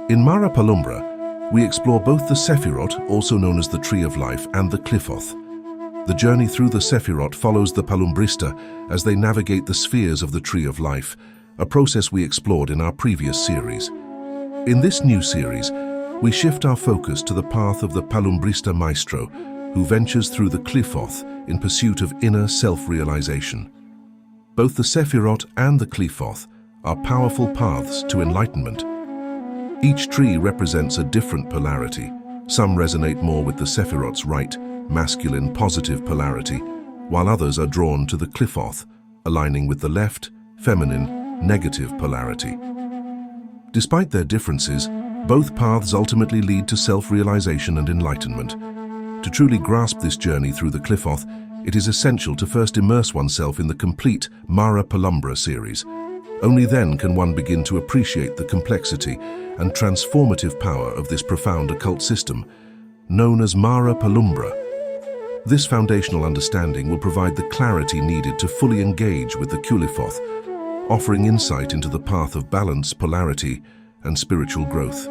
In Mara Palumbra, we explore both the Sephiroth, also known as the Tree of Life, and the Qliphoth. The journey through the Sephiroth follows the Palumbrista as they navigate the spheres of the Tree of Life, a process we explored in our previous series. In this new series, we shift our focus to the path of the Palumbrista maestro, who ventures through the Qliphoth in pursuit of inner self-realization. Both the Sephiroth and the Qliphoth are powerful paths to enlightenment. Each tree represents a different polarity. Some resonate more with the Sephiroth's right, masculine, positive polarity, while others are drawn to the Qliphoth, aligning with the left, feminine, negative polarity. Despite their differences, both paths ultimately lead to self-realization and enlightenment. To truly grasp this journey through the Qliphoth, it is essential to first immerse oneself in the complete Mara Palumbra series. Only then can one begin to appreciate the complexity and transformative power of this profound occult system, known as Mara Palumbra. This foundational understanding will provide the clarity needed to fully engage with the Qliphoth, offering insight into the path of balance, polarity, and spiritual growth.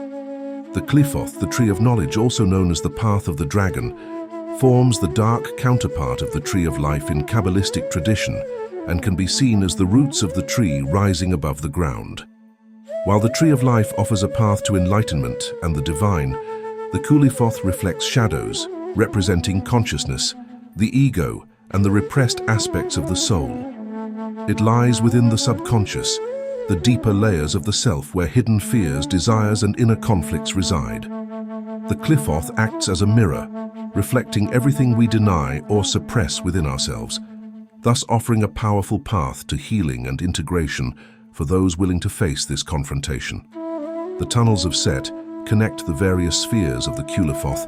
The Qliphoth, the Tree of Knowledge, also known as the Path of the Dragon, forms the dark counterpart of the Tree of Life in Kabbalistic tradition and can be seen as the roots of the tree rising above the ground. While the Tree of Life offers a path to enlightenment and the divine, the Qliphoth reflects shadows, representing consciousness, the ego, and the repressed aspects of the soul. It lies within the subconscious, the deeper layers of the self where hidden fears, desires, and inner conflicts reside. The Qliphoth acts as a mirror, reflecting everything we deny or suppress within ourselves, thus offering a powerful path to healing and integration for those willing to face this confrontation. The tunnels of Set connect the various spheres of the Qliphoth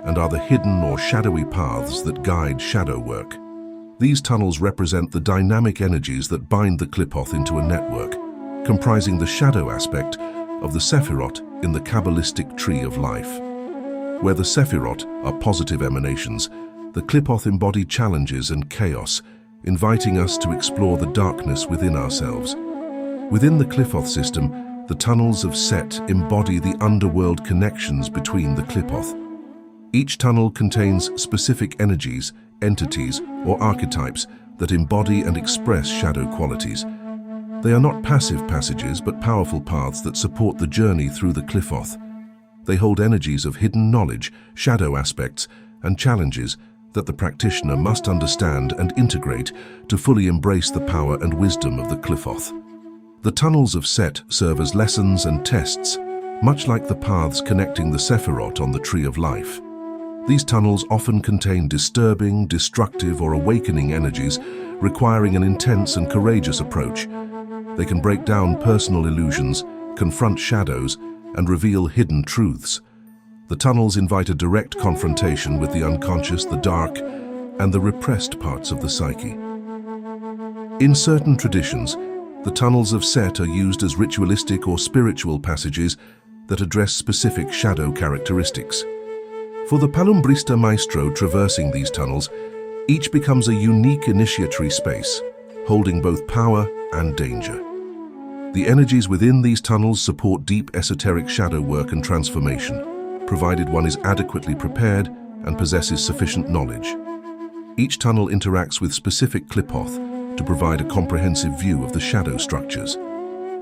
and are the hidden or shadowy paths that guide shadow work. These tunnels represent the dynamic energies that bind the Qliphoth into a network, comprising the shadow aspect of the Sephiroth in the Kabbalistic Tree of Life. Where the Sephiroth are positive emanations, the Qliphoth embody challenges and chaos, inviting us to explore the darkness within ourselves. Within the Qliphoth system, the tunnels of Set embody the underworld connections between the Qliphoth. Each tunnel contains specific energies, entities, or archetypes that embody and express shadow qualities. They are not passive passages, but powerful paths that support the journey through the Qliphoth. They hold energies of hidden knowledge, shadow aspects, and challenges that the practitioner must understand and integrate to fully embrace the power and wisdom of the Qliphoth. The tunnels of Set serve as lessons and tests, much like the paths connecting the Sephiroth on the Tree of Life. These tunnels often contain disturbing, destructive, or awakening energies, requiring an intense and courageous approach. They can break down personal illusions, confront shadows, and reveal hidden truths. The tunnels invite a direct confrontation with the unconscious, the dark, and the repressed parts of the psyche. In certain traditions, the tunnels of Set are used as ritualistic or spiritual passages that address specific shadow characteristics. For the Palumbrista maestro traversing these tunnels, each becomes a unique initiatory space, holding both power and danger. The energies within these tunnels support deep esoteric shadow work and transformation, provided one is adequately prepared and possesses sufficient knowledge. Each tunnel interacts with specific Qliphoth to provide a comprehensive view of the shadow structures.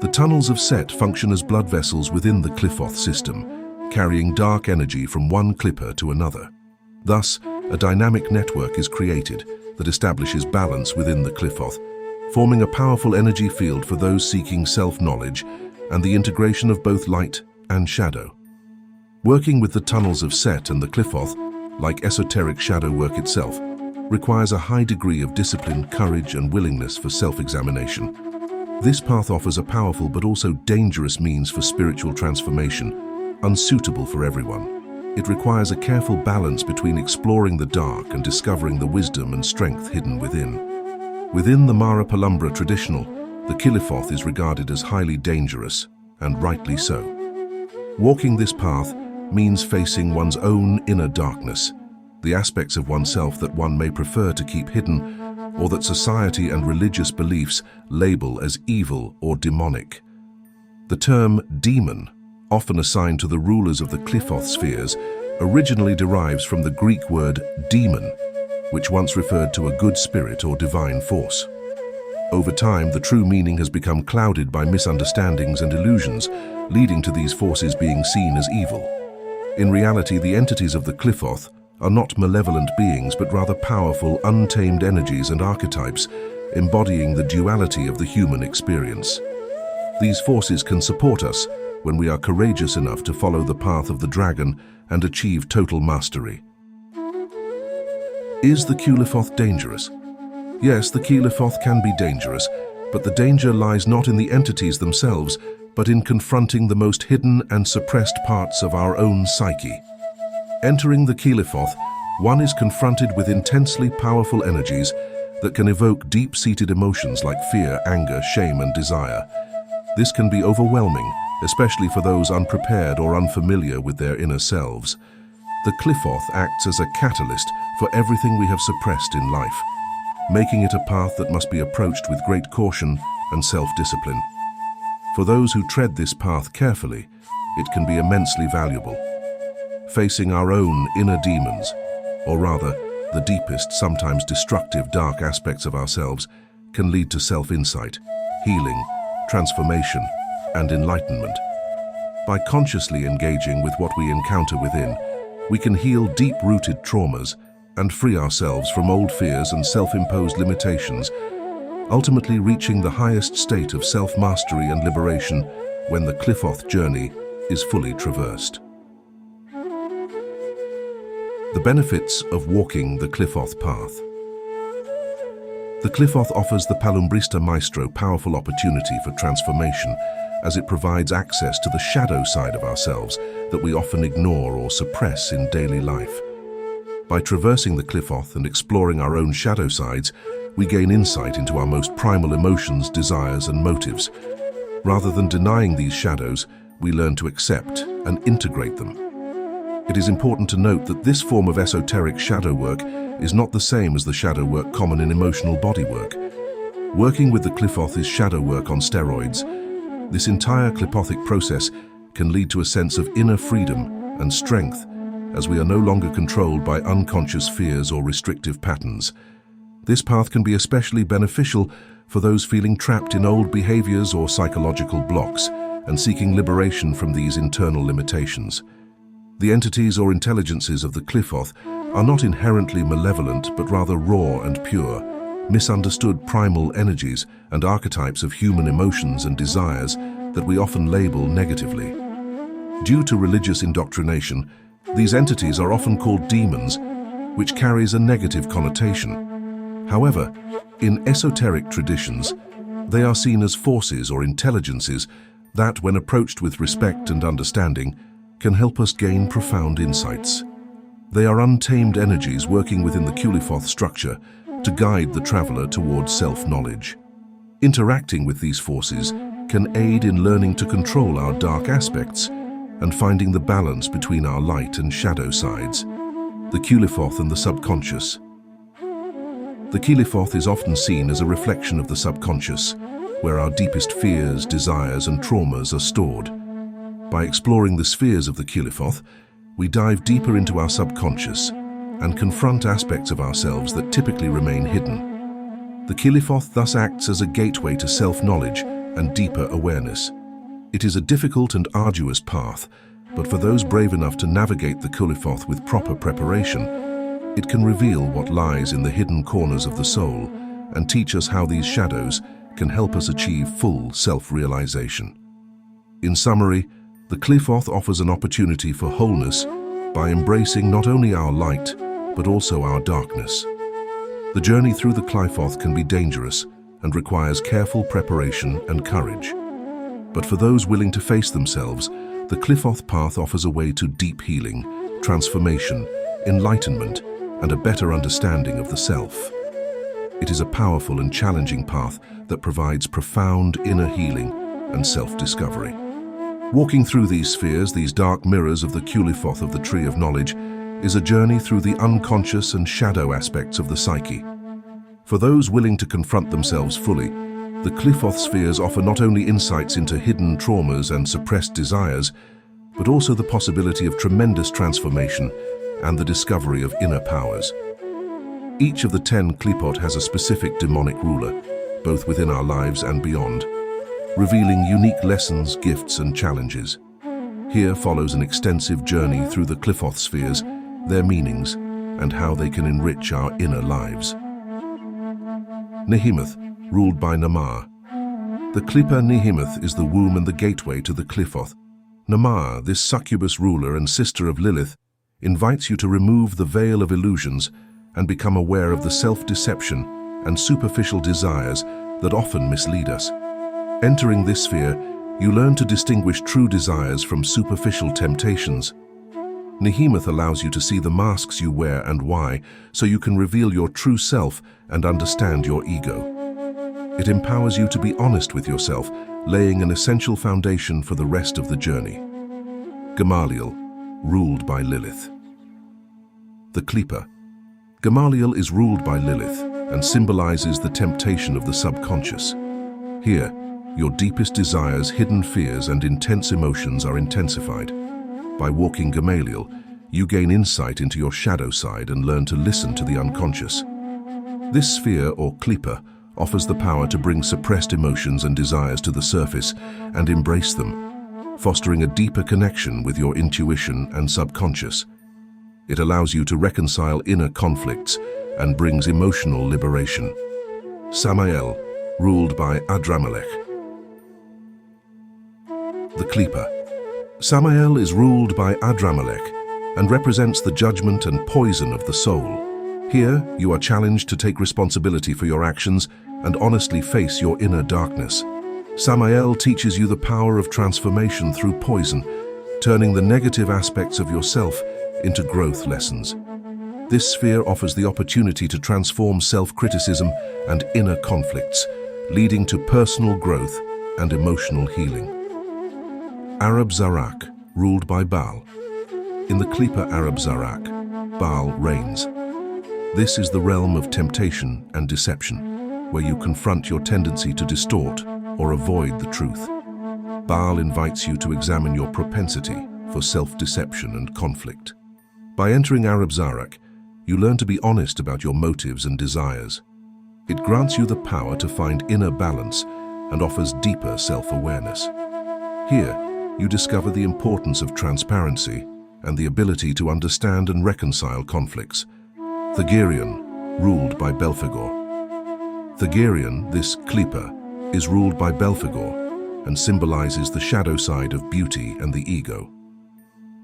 The tunnels of Set function as blood vessels within the Qliphoth system, carrying dark energy from one Qlipper to another. Thus, a dynamic network is created that establishes balance within the Qliphoth, forming a powerful energy field for those seeking self-knowledge and the integration of both light and shadow. Working with the tunnels of Set and the Qliphoth, like esoteric shadow work itself, requires a high degree of discipline, courage, and willingness for self-examination. This path offers a powerful but also dangerous means for spiritual transformation, unsuitable for everyone. It requires a careful balance between exploring the dark and discovering the wisdom and strength hidden within. Within the Mara Palumbra traditional, the Qliphoth is regarded as highly dangerous, and rightly so. Walking this path means facing one's own inner darkness, the aspects of oneself that one may prefer to keep hidden, or that society and religious beliefs label as evil or demonic. The term demon often assigned to the rulers of the Qliphoth spheres, originally derives from the Greek word demon, which once referred to a good spirit or divine force. Over time, the true meaning has become clouded by misunderstandings and illusions, leading to these forces being seen as evil. In reality, the entities of the Qliphoth are not malevolent beings, but rather powerful, untamed energies and archetypes, embodying the duality of the human experience. These forces can support us when we are courageous enough to follow the path of the dragon and achieve total mastery. Is the Qliphoth dangerous? Yes, the Qliphoth can be dangerous, but the danger lies not in the entities themselves, but in confronting the most hidden and suppressed parts of our own psyche. Entering the Qliphoth, one is confronted with intensely powerful energies that can evoke deep-seated emotions like fear, anger, shame, and desire. This can be overwhelming, especially for those unprepared or unfamiliar with their inner selves. The Qliphoth acts as a catalyst for everything we have suppressed in life, making it a path that must be approached with great caution and self-discipline. For those who tread this path carefully, it can be immensely valuable. Facing our own inner demons, or rather, the deepest, sometimes destructive, dark aspects of ourselves, can lead to self-insight, healing, transformation, and enlightenment. By consciously engaging with what we encounter within, we can heal deep-rooted traumas and free ourselves from old fears and self-imposed limitations, ultimately reaching the highest state of self-mastery and liberation when the Qliphoth journey is fully traversed. The benefits of walking the Qliphoth path. The Qliphoth offers the Palumbrista maestro powerful opportunity for transformation, as it provides access to the shadow side of ourselves that we often ignore or suppress in daily life. By traversing the Qliphoth and exploring our own shadow sides, we gain insight into our most primal emotions, desires, and motives. Rather than denying these shadows, we learn to accept and integrate them. It is important to note that this form of esoteric shadow work is not the same as the shadow work common in emotional body work. Working with the Qliphoth is shadow work on steroids. This entire Qliphothic process can lead to a sense of inner freedom and strength, as we are no longer controlled by unconscious fears or restrictive patterns. This path can be especially beneficial for those feeling trapped in old behaviors or psychological blocks and seeking liberation from these internal limitations. The entities or intelligences of the Qliphoth are not inherently malevolent, but rather raw and pure, misunderstood primal energies and archetypes of human emotions and desires that we often label negatively. Due to religious indoctrination, these entities are often called demons, which carries a negative connotation. However, in esoteric traditions, they are seen as forces or intelligences that, when approached with respect and understanding, can help us gain profound insights. They are untamed energies working within the Qliphoth structure to guide the traveler towards self-knowledge. Interacting with these forces can aid in learning to control our dark aspects and finding the balance between our light and shadow sides. The Qliphoth and the subconscious. The Qliphoth is often seen as a reflection of the subconscious, where our deepest fears, desires, and traumas are stored. By exploring the spheres of the Qliphoth, we dive deeper into our subconscious and confront aspects of ourselves that typically remain hidden. The Qliphoth thus acts as a gateway to self-knowledge and deeper awareness. It is a difficult and arduous path, but for those brave enough to navigate the Qliphoth with proper preparation, it can reveal what lies in the hidden corners of the soul and teach us how these shadows can help us achieve full self-realization. In summary, the Qliphoth offers an opportunity for wholeness by embracing not only our light, but also our darkness. The journey through the Qliphoth can be dangerous and requires careful preparation and courage. But for those willing to face themselves, the Qliphoth path offers a way to deep healing, transformation, enlightenment, and a better understanding of the self. It is a powerful and challenging path that provides profound inner healing and self-discovery. Walking through these spheres, these dark mirrors of the Qliphoth of the Tree of Knowledge, is a journey through the unconscious and shadow aspects of the psyche. For those willing to confront themselves fully, the Qliphoth spheres offer not only insights into hidden traumas and suppressed desires, but also the possibility of tremendous transformation and the discovery of inner powers. Each of the 10 Qliphoth has a specific demonic ruler, both within our lives and beyond, revealing unique lessons, gifts, and challenges. Here follows an extensive journey through the Qliphoth spheres, their meanings, and how they can enrich our inner lives. Nehemoth, ruled by Namar. The Qliphoth Nehemoth is the womb and the gateway to the Qliphoth. Namar, this succubus ruler and sister of Lilith, invites you to remove the veil of illusions and become aware of the self-deception and superficial desires that often mislead us. Entering this sphere, you learn to distinguish true desires from superficial temptations. Nehemoth allows you to see the masks you wear and why, so you can reveal your true self and understand your ego. It empowers you to be honest with yourself, laying an essential foundation for the rest of the journey. Gamaliel, ruled by Lilith. The Qliphoth. Gamaliel is ruled by Lilith and symbolizes the temptation of the subconscious. Here, your deepest desires, hidden fears, and intense emotions are intensified. By walking Gamaliel, you gain insight into your shadow side and learn to listen to the unconscious. This sphere, or Qliphoth, offers the power to bring suppressed emotions and desires to the surface and embrace them, fostering a deeper connection with your intuition and subconscious. It allows you to reconcile inner conflicts and brings emotional liberation. Samael, ruled by Adramelech. The Qliphoth. Samael is ruled by Adramelech and represents the judgment and poison of the soul. Here, you are challenged to take responsibility for your actions and honestly face your inner darkness. Samael teaches you the power of transformation through poison, turning the negative aspects of yourself into growth lessons. This sphere offers the opportunity to transform self-criticism and inner conflicts, leading to personal growth and emotional healing. Arab Zarak, ruled by Baal. In the Qliphoth Arab Zarak, Baal reigns. This is the realm of temptation and deception, where you confront your tendency to distort or avoid the truth. Baal invites you to examine your propensity for self-deception and conflict. By entering Arab Zarak, you learn to be honest about your motives and desires. It grants you the power to find inner balance and offers deeper self-awareness. Here, you discover the importance of transparency and the ability to understand and reconcile conflicts. Thagirion, ruled by Belphegor. Thagirion, this Qliphoth, is ruled by Belphegor and symbolizes the shadow side of beauty and the ego.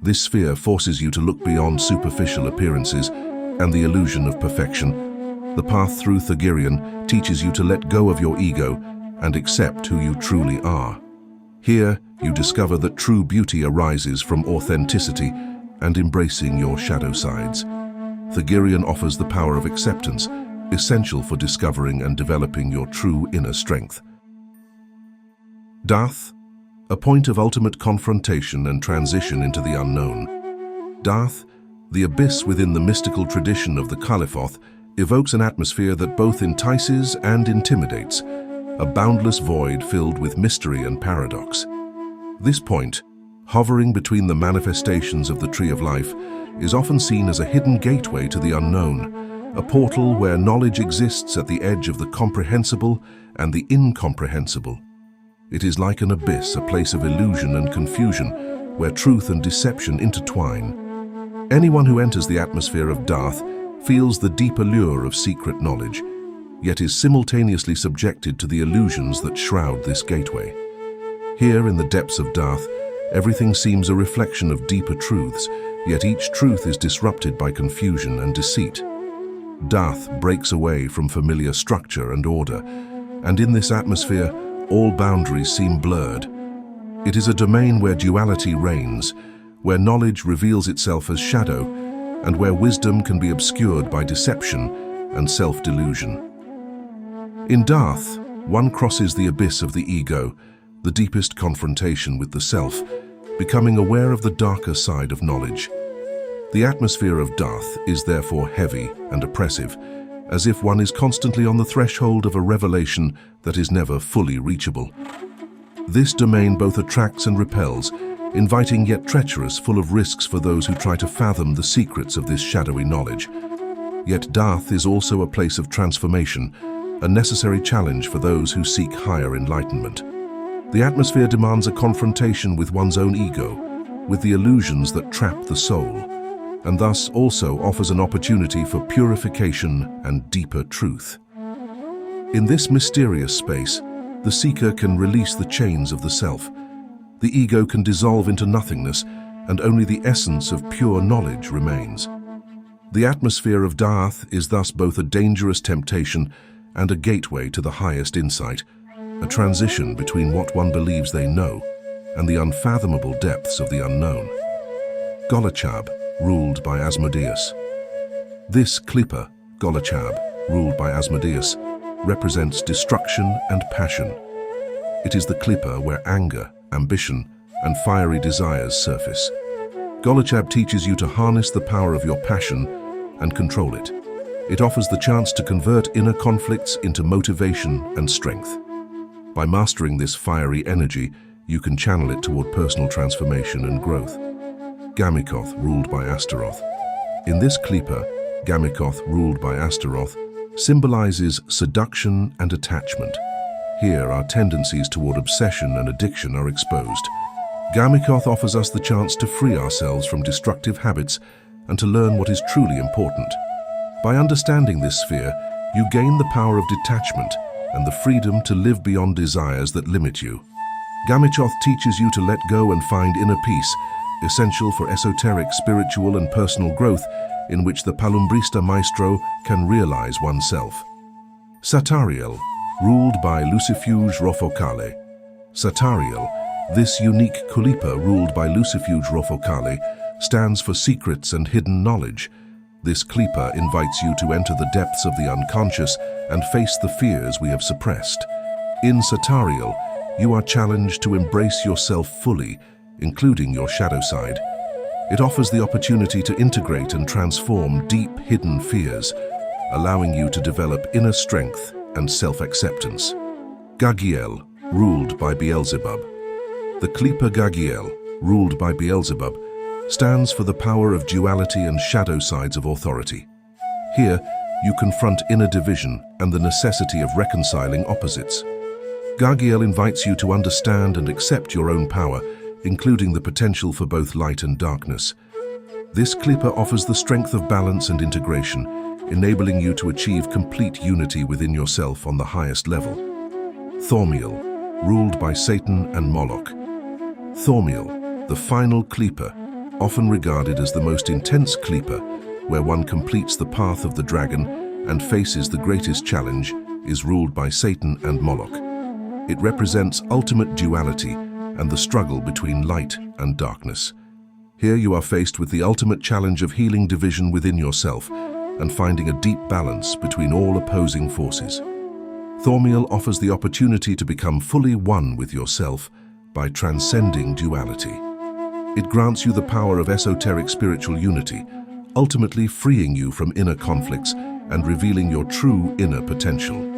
This sphere forces you to look beyond superficial appearances and the illusion of perfection. The path through Thagirion teaches you to let go of your ego and accept who you truly are. Here, you discover that true beauty arises from authenticity and embracing your shadow sides. Thagirion offers the power of acceptance, essential for discovering and developing your true inner strength. Darth, a point of ultimate confrontation and transition into the unknown. Darth, the abyss within the mystical tradition of the Qliphoth, evokes an atmosphere that both entices and intimidates, a boundless void filled with mystery and paradox. This point, hovering between the manifestations of the Tree of Life, is often seen as a hidden gateway to the unknown, a portal where knowledge exists at the edge of the comprehensible and the incomprehensible. It is like an abyss, a place of illusion and confusion, where truth and deception intertwine. Anyone who enters the atmosphere of Darth feels the deep allure of secret knowledge, yet is simultaneously subjected to the illusions that shroud this gateway. Here in the depths of Darth, everything seems a reflection of deeper truths, yet each truth is disrupted by confusion and deceit. Darth breaks away from familiar structure and order, and in this atmosphere, all boundaries seem blurred. It is a domain where duality reigns, where knowledge reveals itself as shadow, and where wisdom can be obscured by deception and self-delusion. In Darth, one crosses the abyss of the ego, the deepest confrontation with the self, becoming aware of the darker side of knowledge. The atmosphere of Darth is therefore heavy and oppressive, as if one is constantly on the threshold of a revelation that is never fully reachable. This domain both attracts and repels, inviting yet treacherous, full of risks for those who try to fathom the secrets of this shadowy knowledge. Yet Darth is also a place of transformation, a necessary challenge for those who seek higher enlightenment. The atmosphere demands a confrontation with one's own ego, with the illusions that trap the soul, and thus also offers an opportunity for purification and deeper truth. In this mysterious space, the seeker can release the chains of the self. The ego can dissolve into nothingness, and only the essence of pure knowledge remains. The atmosphere of Darth is thus both a dangerous temptation and a gateway to the highest insight, a transition between what one believes they know and the unfathomable depths of the unknown. Qliphoth, ruled by Asmodeus. This Qliphoth, Qliphoth, ruled by Asmodeus, represents destruction and passion. It is the Qliphoth where anger, ambition, and fiery desires surface. Qliphoth teaches you to harness the power of your passion and control it. It offers the chance to convert inner conflicts into motivation and strength. By mastering this fiery energy, you can channel it toward personal transformation and growth. Qliphoth, ruled by Astaroth. In this Qliphoth, Qliphoth, ruled by Astaroth, symbolizes seduction and attachment. Here, our tendencies toward obsession and addiction are exposed. Qliphoth offers us the chance to free ourselves from destructive habits and to learn what is truly important. By understanding this sphere, you gain the power of detachment and the freedom to live beyond desires that limit you. Qliphoth teaches you to let go and find inner peace, essential for esoteric, spiritual, and personal growth, in which the Palumbrista maestro can realize oneself. Satariel, ruled by Lucifuge Rofocale. Satariel, this unique Qliphoth ruled by Lucifuge Rofocale, stands for secrets and hidden knowledge. This Qliphoth invites you to enter the depths of the unconscious and face the fears we have suppressed. In Satariel, you are challenged to embrace yourself fully, including your shadow side. It offers the opportunity to integrate and transform deep, hidden fears, allowing you to develop inner strength and self-acceptance. Gagiel, ruled by Beelzebub. The Qliphoth Gagiel, ruled by Beelzebub, stands for the power of duality and shadow sides of authority. Here, you confront inner division and the necessity of reconciling opposites. Gagiel invites you to understand and accept your own power, including the potential for both light and darkness. This Qliphoth offers the strength of balance and integration, enabling you to achieve complete unity within yourself on the highest level. Thaumiel, ruled by Satan and Moloch. Thaumiel, the final Qliphoth, often regarded as the most intense Qliphoth, where one completes the path of the dragon and faces the greatest challenge, is ruled by Satan and Moloch. It represents ultimate duality and the struggle between light and darkness. Here you are faced with the ultimate challenge of healing division within yourself and finding a deep balance between all opposing forces. Thaumiel offers the opportunity to become fully one with yourself by transcending duality. It grants you the power of esoteric spiritual unity, ultimately freeing you from inner conflicts and revealing your true inner potential.